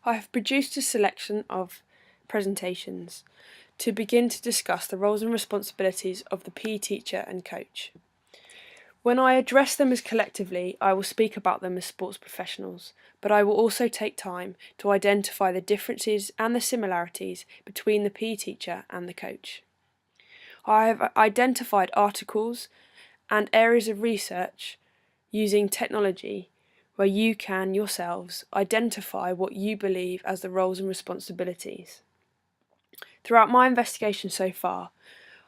I have produced a selection of presentations to begin to discuss the roles and responsibilities of the PE teacher and coach. When I address them as collectively, I will speak about them as sports professionals, but I will also take time to identify the differences and the similarities between the PE teacher and the coach. I have identified articles and areas of research using technology where you can yourselves identify what you believe as the roles and responsibilities. Throughout my investigation so far,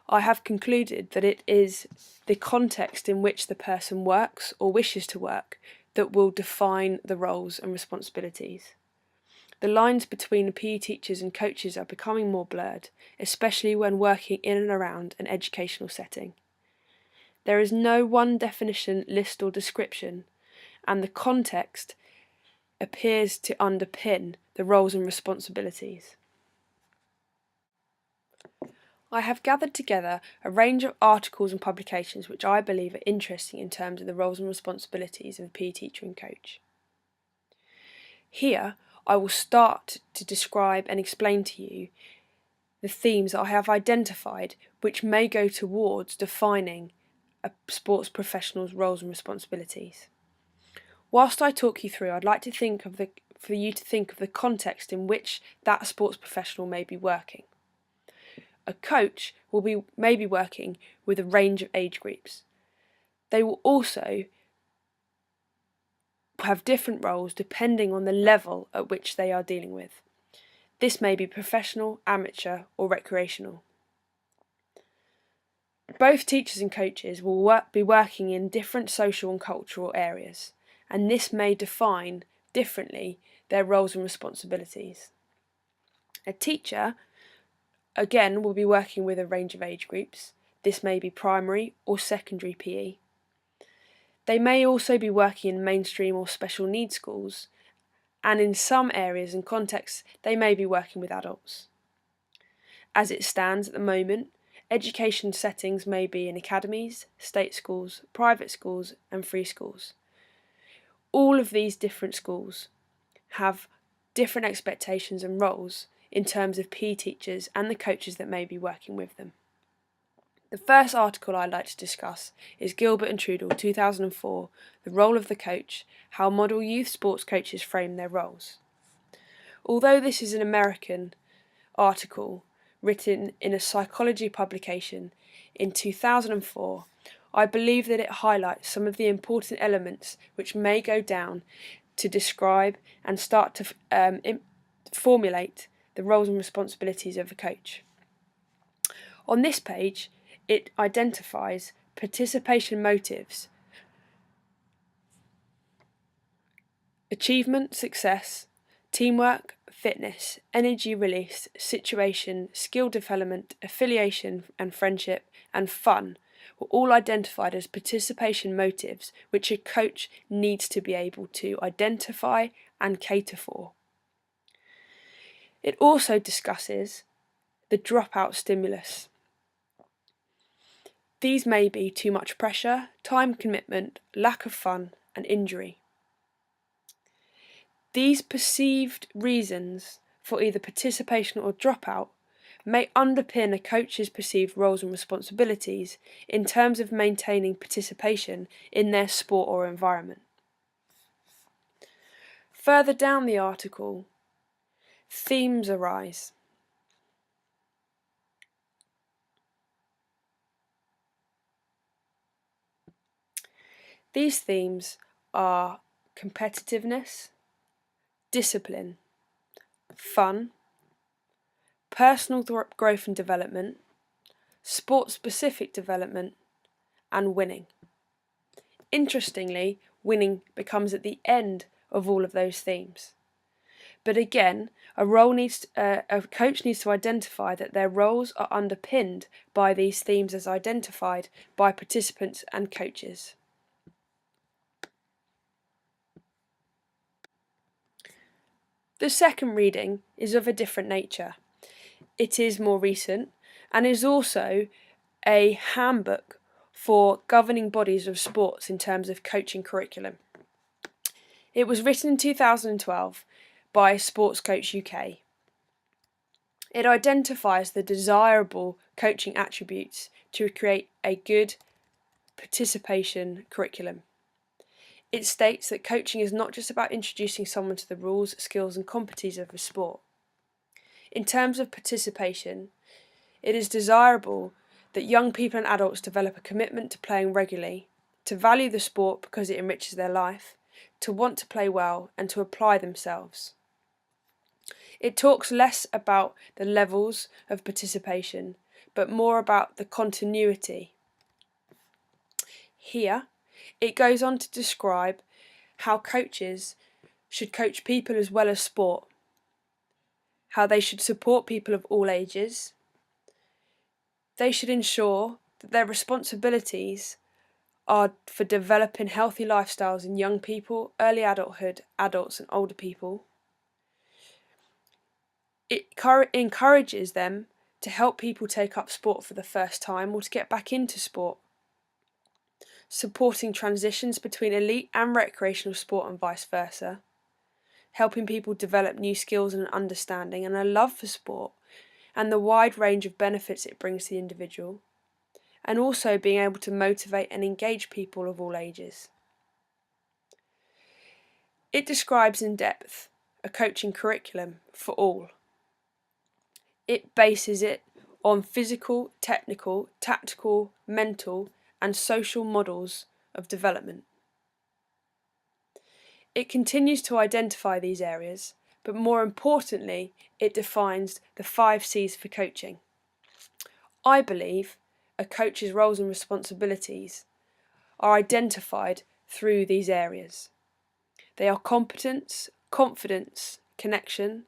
I have concluded that it is the context in which the person works or wishes to work that will define the roles and responsibilities. The lines between PE teachers and coaches are becoming more blurred, especially when working in and around an educational setting. There is no one definition, list or description, and the context appears to underpin the roles and responsibilities. I have gathered together a range of articles and publications which I believe are interesting in terms of the roles and responsibilities of a PE teacher and coach. Here, I will start to describe and explain to you the themes that I have identified which may go towards defining a sports professional's roles and responsibilities. Whilst I talk you through, I'd like to for you to think of the context in which that sports professional may be working. A coach may be working with a range of age groups. They will also have different roles depending on the level at which they are dealing with. This may be professional, amateur, or recreational. Both teachers and coaches will be working in different social and cultural areas, and this may define differently their roles and responsibilities. A teacher, again, will be working with a range of age groups. This may be primary or secondary PE. They may also be working in mainstream or special needs schools, and in some areas and contexts they may be working with adults. As it stands at the moment, education settings may be in academies, state schools, private schools and free schools. All of these different schools have different expectations and roles in terms of PE teachers and the coaches that may be working with them. The first article I'd like to discuss is Gilbert and Trudel, 2004, The Role of the Coach, How Model Youth Sports Coaches Frame Their Roles. Although this is an American article written in a psychology publication in 2004, I believe that it highlights some of the important elements which may go down to describe and start to formulate the roles and responsibilities of a coach. On this page, it identifies participation motives, achievement, success, teamwork, fitness, energy release, situation, skill development, affiliation and friendship, and fun were all identified as participation motives which a coach needs to be able to identify and cater for. It also discusses the dropout stimulus. These may be too much pressure, time commitment, lack of fun, and injury. These perceived reasons for either participation or dropout may underpin a coach's perceived roles and responsibilities in terms of maintaining participation in their sport or environment. Further down the article, themes arise. These themes are competitiveness, discipline, fun, personal growth and development, sport-specific development, and winning. Interestingly, winning becomes at the end of all of those themes. But again, a coach needs to identify that their roles are underpinned by these themes as identified by participants and coaches. The second reading is of a different nature. It is more recent and is also a handbook for governing bodies of sports in terms of coaching curriculum. It was written in 2012 by Sports Coach UK. It identifies the desirable coaching attributes to create a good participation curriculum. It states that coaching is not just about introducing someone to the rules, skills and competencies of a sport. In terms of participation, it is desirable that young people and adults develop a commitment to playing regularly, to value the sport because it enriches their life, to want to play well and to apply themselves. It talks less about the levels of participation, but more about the continuity. Here, it goes on to describe how coaches should coach people as well as sport, how they should support people of all ages. They should ensure that their responsibilities are for developing healthy lifestyles in young people, early adulthood, adults and older people. It encourages them to help people take up sport for the first time or to get back into sport, supporting transitions between elite and recreational sport and vice versa, helping people develop new skills and an understanding and a love for sport and the wide range of benefits it brings to the individual, and also being able to motivate and engage people of all ages. It describes in depth a coaching curriculum for all. It bases it on physical, technical, tactical, mental and social models of development. It continues to identify these areas, but more importantly, it defines the 5 C's for coaching. I believe a coach's roles and responsibilities are identified through these areas. They are competence, confidence, connection,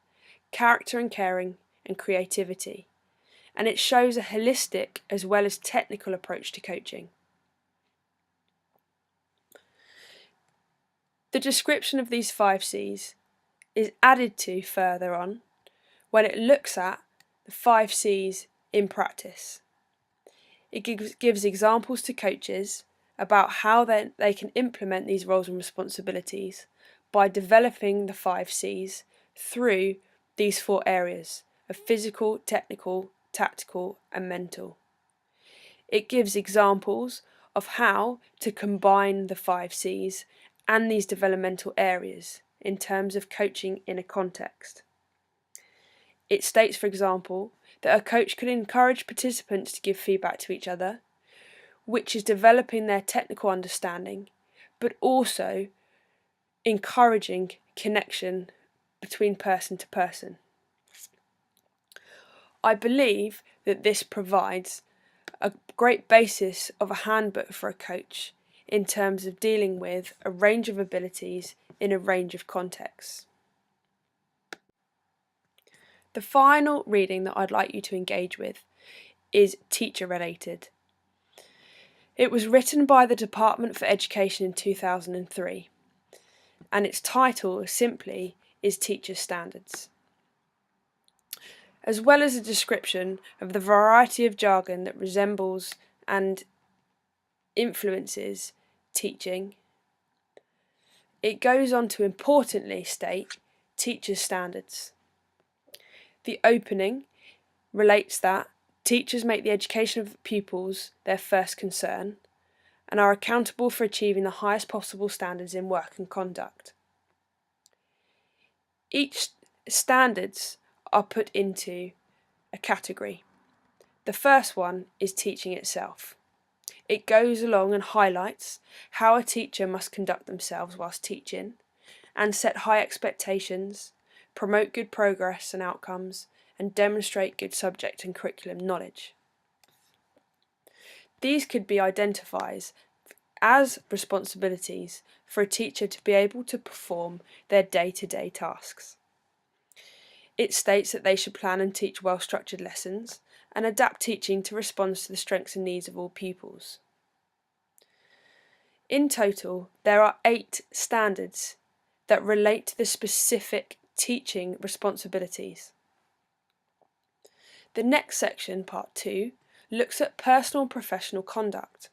character and caring, and creativity. And it shows a holistic as well as technical approach to coaching. The description of these 5 C's is added to further on when it looks at the 5 C's in practice. It gives examples to coaches about how they can implement these roles and responsibilities by developing the 5 C's through these 4 areas of physical, technical, tactical and mental. It gives examples of how to combine the 5 C's and these developmental areas in terms of coaching in a context. It states, for example, that a coach could encourage participants to give feedback to each other, which is developing their technical understanding, but also encouraging connection between person to person. I believe that this provides a great basis of a handbook for a coach in terms of dealing with a range of abilities in a range of contexts. The final reading that I'd like you to engage with is teacher related. It was written by the Department for Education in 2003, and its title simply is Teacher Standards. As well as a description of the variety of jargon that resembles and influences teaching, it goes on to importantly state teacher standards. The opening relates that teachers make the education of pupils their first concern and are accountable for achieving the highest possible standards in work and conduct. Each standards are put into a category. The first one is teaching itself. It goes along and highlights how a teacher must conduct themselves whilst teaching and set high expectations, promote good progress and outcomes, and demonstrate good subject and curriculum knowledge. These could be identified as responsibilities for a teacher to be able to perform their day-to-day tasks. It states that they should plan and teach well-structured lessons and adapt teaching to respond to the strengths and needs of all pupils. In total, there are 8 standards that relate to the specific teaching responsibilities. The next section, part 2, looks at personal and professional conduct.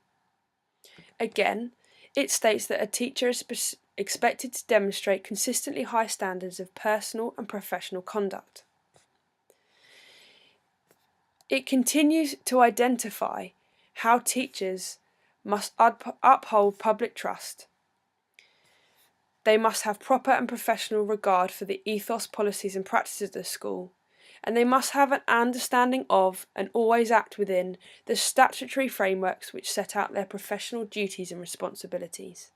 Again, it states that a teacher is expected to demonstrate consistently high standards of personal and professional conduct. It continues to identify how teachers must uphold public trust. They must have proper and professional regard for the ethos, policies and practices of the school, and they must have an understanding of and always act within the statutory frameworks which set out their professional duties and responsibilities.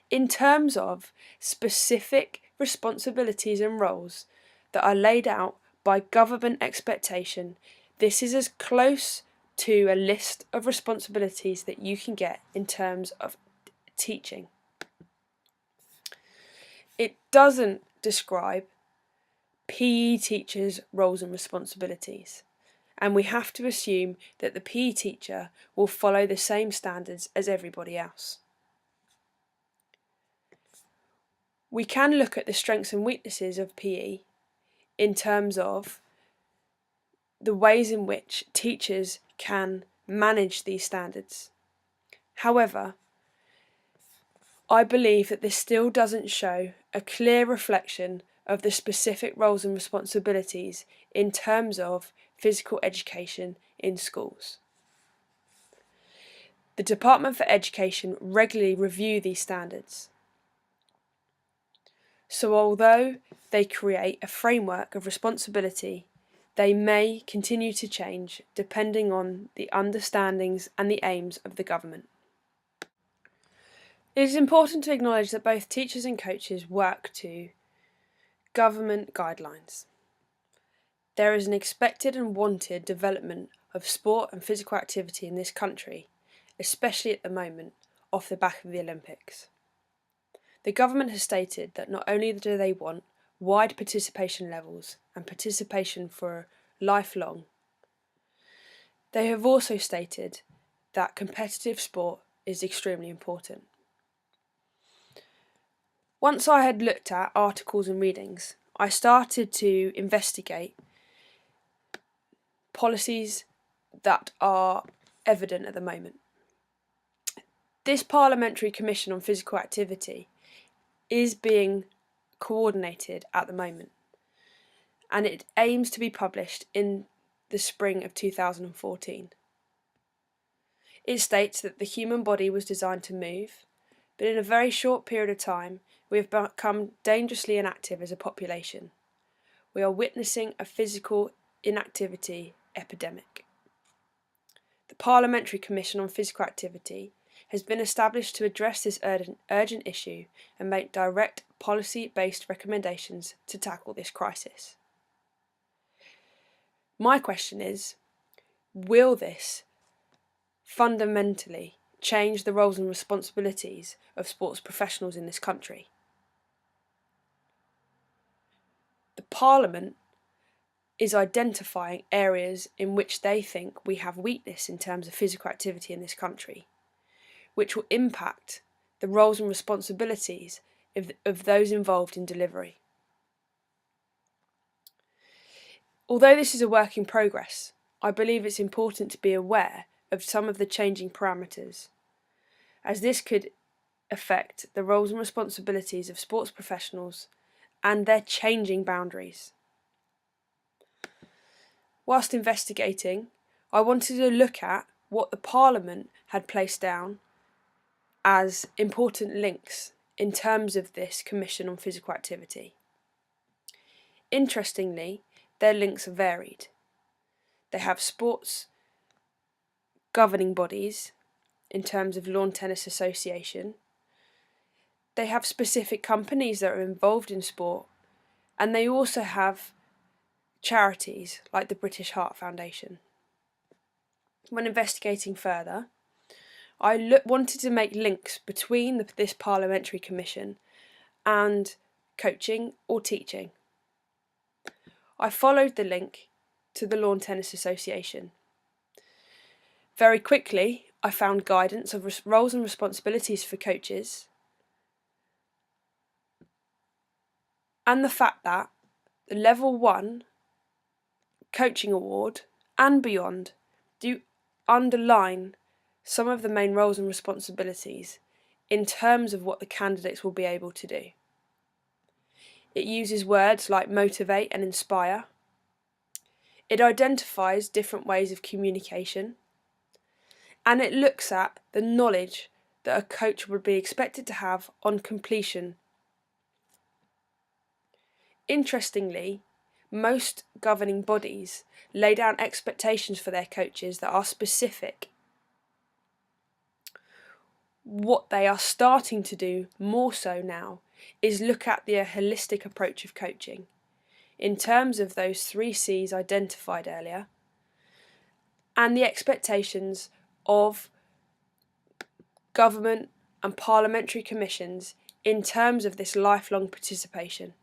In terms of specific responsibilities and roles that are laid out by government expectation, this is as close to a list of responsibilities that you can get in terms of teaching. It doesn't describe PE teachers' roles and responsibilities, and we have to assume that the PE teacher will follow the same standards as everybody else. We can look at the strengths and weaknesses of PE in terms of the ways in which teachers can manage these standards. However, I believe that this still doesn't show a clear reflection of the specific roles and responsibilities in terms of physical education in schools. The Department for Education regularly review these standards. So although they create a framework of responsibility, they may continue to change depending on the understandings and the aims of the government. It is important to acknowledge that both teachers and coaches work to government guidelines. There is an expected and wanted development of sport and physical activity in this country, especially at the moment, off the back of the Olympics. The government has stated that not only do they want wide participation levels and participation for lifelong, they have also stated that competitive sport is extremely important. Once I had looked at articles and readings, I started to investigate policies that are evident at the moment. This Parliamentary Commission on Physical Activity is being coordinated at the moment, and it aims to be published in the spring of 2014. It states that the human body was designed to move, but in a very short period of time we have become dangerously inactive as a population. We are witnessing a physical inactivity epidemic. The Parliamentary Commission on Physical Activity has been established to address this urgent issue and make direct policy-based recommendations to tackle this crisis. My question is, will this fundamentally change the roles and responsibilities of sports professionals in this country? The Parliament is identifying areas in which they think we have weakness in terms of physical activity in this country, which will impact the roles and responsibilities of those involved in delivery. Although this is a work in progress, I believe it's important to be aware of some of the changing parameters, as this could affect the roles and responsibilities of sports professionals and their changing boundaries. Whilst investigating, I wanted to look at what the Parliament had placed down as important links in terms of this Commission on Physical Activity. Interestingly, their links are varied. They have sports governing bodies in terms of Lawn Tennis Association. They have specific companies that are involved in sport, and they also have charities like the British Heart Foundation. When investigating further, I wanted to make links between this Parliamentary Commission and coaching or teaching. I followed the link to the Lawn Tennis Association. Very quickly, I found guidance of roles and responsibilities for coaches, and the fact that the Level 1 coaching award and beyond do underline some of the main roles and responsibilities in terms of what the candidates will be able to do. It uses words like motivate and inspire. It identifies different ways of communication. And it looks at the knowledge that a coach would be expected to have on completion. Interestingly, most governing bodies lay down expectations for their coaches that are specific. What they are starting to do more so now is look at the holistic approach of coaching in terms of those 3 C's identified earlier and the expectations of government and parliamentary commissions in terms of this lifelong participation.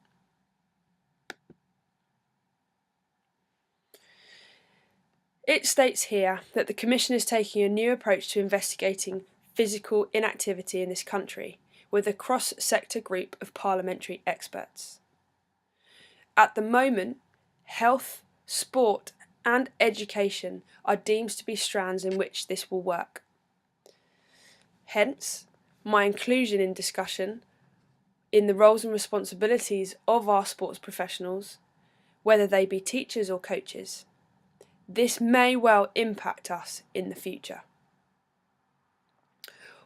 It states here that the Commission is taking a new approach to investigating physical inactivity in this country with a cross-sector group of parliamentary experts. At the moment, health, sport and education are deemed to be strands in which this will work. Hence, my inclusion in discussion in the roles and responsibilities of our sports professionals, whether they be teachers or coaches. This may well impact us in the future.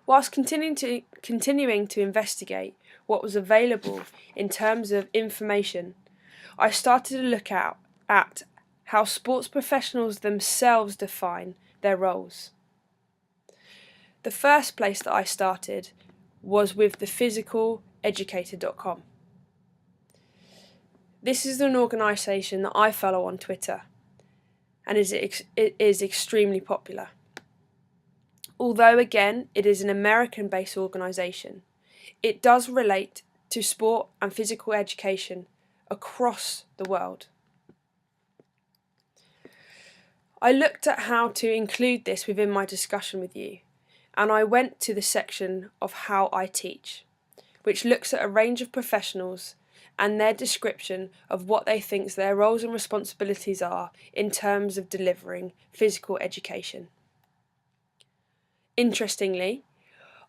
Whilst continuing to investigate what was available in terms of information, I started to look at how sports professionals themselves define their roles. The first place that I started was with the physicaleducator.com. This is an organisation that I follow on Twitter and it is extremely popular. Although again it is an American-based organisation, it does relate to sport and physical education across the world. I looked at how to include this within my discussion with you, and I went to the section of how I teach, which looks at a range of professionals and their description of what they think their roles and responsibilities are in terms of delivering physical education. Interestingly,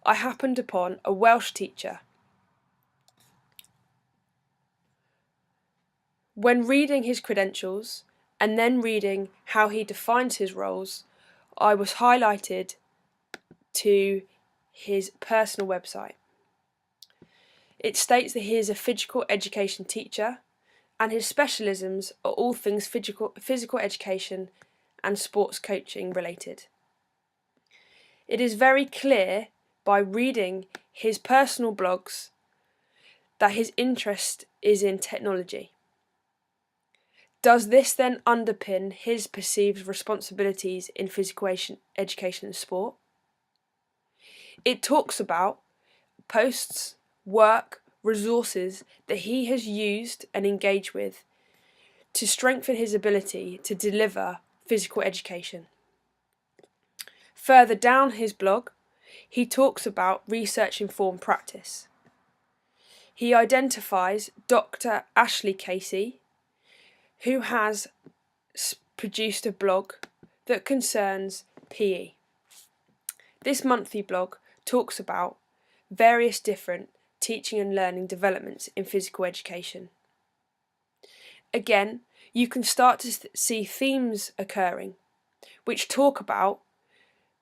I happened upon a Welsh teacher. When reading his credentials and then reading how he defines his roles, I was highlighted to his personal website. It states that he is a physical education teacher and his specialisms are all things physical education and sports coaching related. It is very clear by reading his personal blogs that his interest is in technology. Does this then underpin his perceived responsibilities in physical education and sport? It talks about posts, work, resources that he has used and engaged with to strengthen his ability to deliver physical education. Further down his blog, he talks about research-informed practice. He identifies Dr. Ashley Casey, who has produced a blog that concerns PE. This monthly blog talks about various different teaching and learning developments in physical education. Again, you can start to see themes occurring, which talk about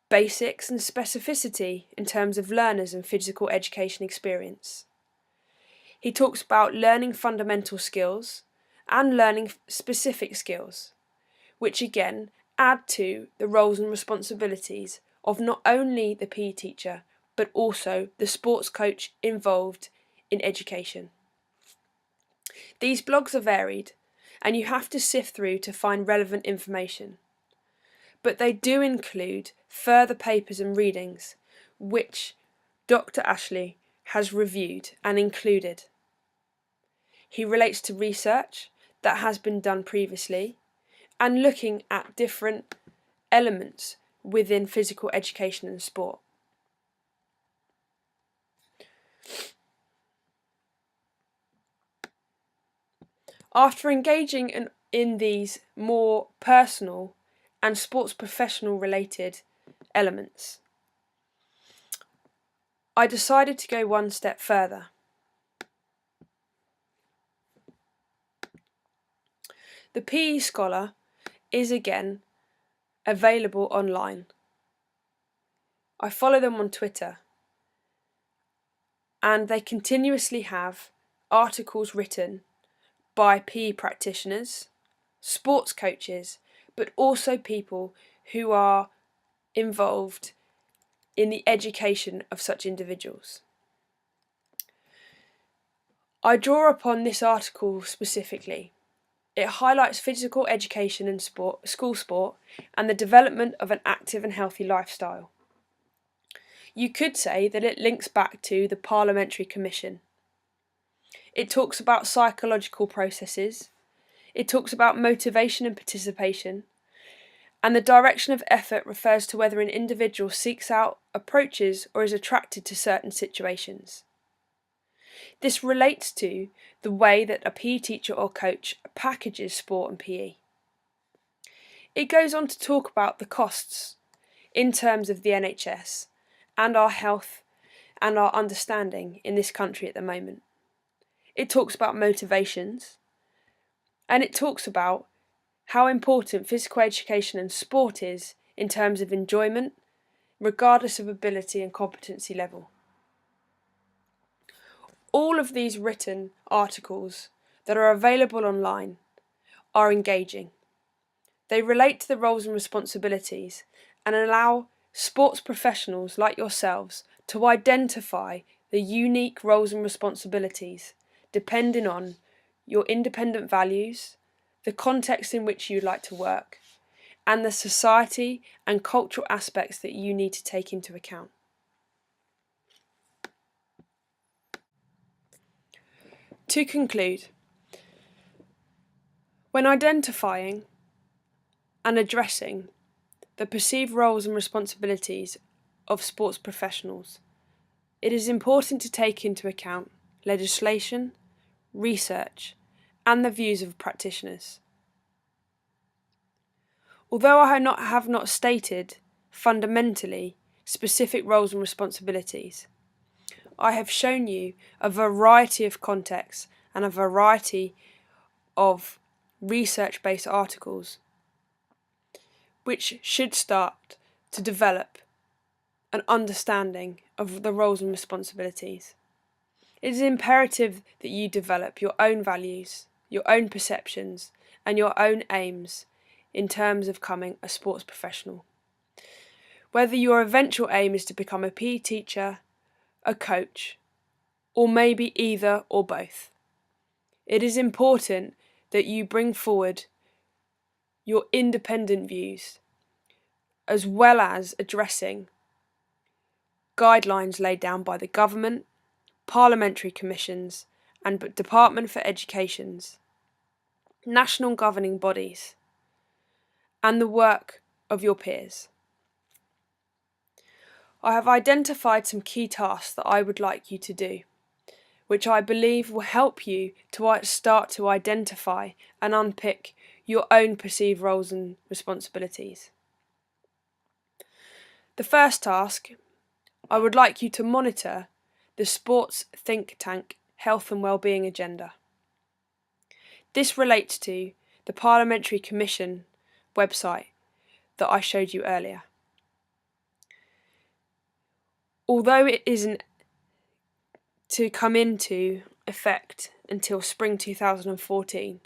basics and specificity in terms of learners and physical education experience. He talks about learning fundamental skills and learning specific skills, which again add to the roles and responsibilities of not only the PE teacher, but also the sports coach involved in education. These blogs are varied, and you have to sift through to find relevant information. But they do include further papers and readings, which Dr. Ashley has reviewed and included. He relates to research that has been done previously and looking at different elements within physical education and sport. After engaging in these more personal and sports professional related elements, I decided to go one step further. The PE Scholar is again available online. I follow them on Twitter, and they continuously have articles written by PE practitioners, sports coaches, but also people who are involved in the education of such individuals. I draw upon this article specifically. It highlights physical education and school sport, and the development of an active and healthy lifestyle. You could say that it links back to the Parliamentary Commission. It talks about psychological processes. It talks about motivation and participation. And the direction of effort refers to whether an individual seeks out, approaches, or is attracted to certain situations. This relates to the way that a PE teacher or coach packages sport and PE. It goes on to talk about the costs in terms of the NHS and our health and our understanding in this country at the moment. It talks about motivations, and it talks about how important physical education and sport is in terms of enjoyment, regardless of ability and competency level. All of these written articles that are available online are engaging. They relate to the roles and responsibilities and allow sports professionals like yourselves to identify the unique roles and responsibilities depending on your independent values, the context in which you'd like to work, and the society and cultural aspects that you need to take into account. To conclude, when identifying and addressing the perceived roles and responsibilities of sports professionals, it is important to take into account legislation, research, and the views of practitioners. Although I have not stated fundamentally specific roles and responsibilities, I have shown you a variety of contexts and a variety of research-based articles which should start to develop an understanding of the roles and responsibilities. It is imperative that you develop your own values, your own perceptions, and your own aims in terms of becoming a sports professional. Whether your eventual aim is to become a PE teacher, a coach, or maybe either or both, it is important that you bring forward your independent views, as well as addressing guidelines laid down by the government, parliamentary commissions, and Department for Education's national governing bodies, and the work of your peers. I have identified some key tasks that I would like you to do, which I believe will help you to start to identify and unpick your own perceived roles and responsibilities. The first task, I would like you to monitor the sports think tank health and wellbeing agenda. This relates to the Parliamentary Commission website that I showed you earlier. Although it isn't to come into effect until spring 2014,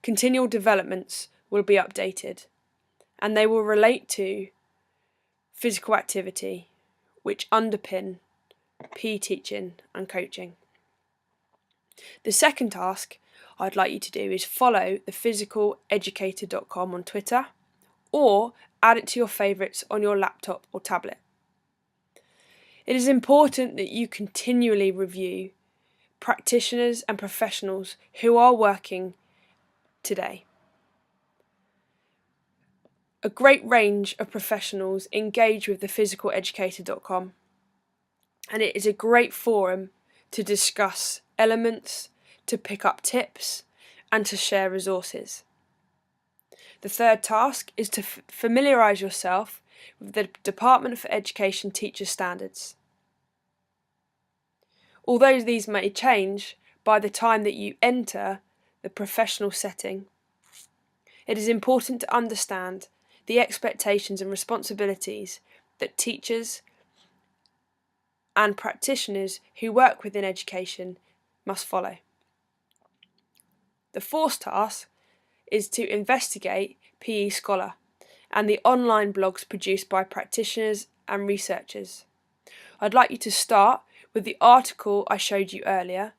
continual developments will be updated, and they will relate to physical activity, which underpin PE teaching and coaching. The second task I'd like you to do is follow the physicaleducator.com on Twitter, or add it to your favourites on your laptop or tablet. It is important that you continually review practitioners and professionals who are working today. A great range of professionals engage with the physicaleducator.com, and it is a great forum to discuss elements, to pick up tips, and to share resources. The third task is to familiarise yourself with the Department for Education teacher standards. Although these may change by the time that you enter the professional setting, it is important to understand the expectations and responsibilities that teachers and practitioners who work within education must follow. The fourth task is to investigate PE Scholar and the online blogs produced by practitioners and researchers. I'd like you to start with the article I showed you earlier,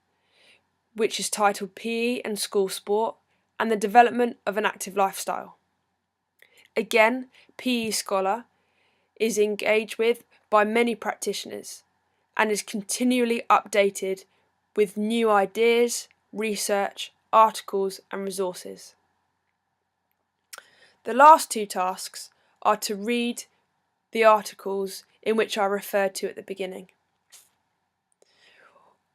which is titled PE and School Sport and the Development of an Active Lifestyle. Again, PE Scholar is engaged with by many practitioners and is continually updated with new ideas, research, articles and resources. The last two tasks are to read the articles in which I referred to at the beginning.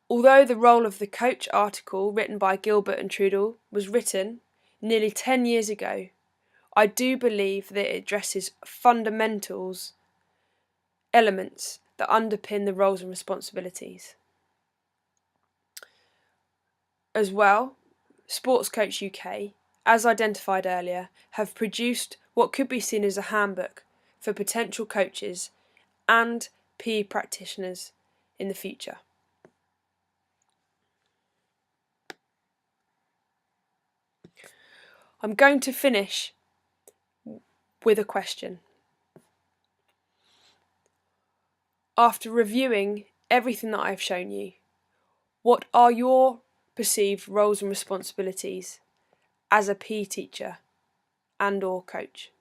Although the role of the coach article written by Gilbert and Trudel was written nearly 10 years ago, I do believe that it addresses fundamentals, elements that underpin the roles and responsibilities. As well, Sports Coach UK, as identified earlier, have produced what could be seen as a handbook for potential coaches and PE practitioners in the future. I'm going to finish with a question. After reviewing everything that I've shown you, what are your perceived roles and responsibilities as a PE teacher and/or coach?